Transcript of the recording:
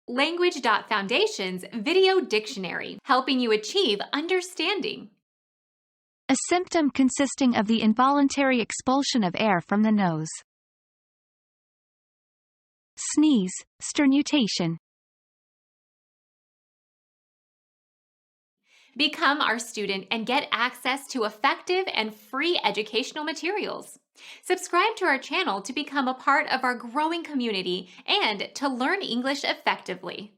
Language.Foundation's Video Dictionary, helping you achieve understanding. A symptom consisting of the involuntary expulsion of air from the nose. Sneeze, sternutation. Become our student and get access to effective and free educational materials. Subscribe to our channel to become a part of our growing community and to learn English effectively.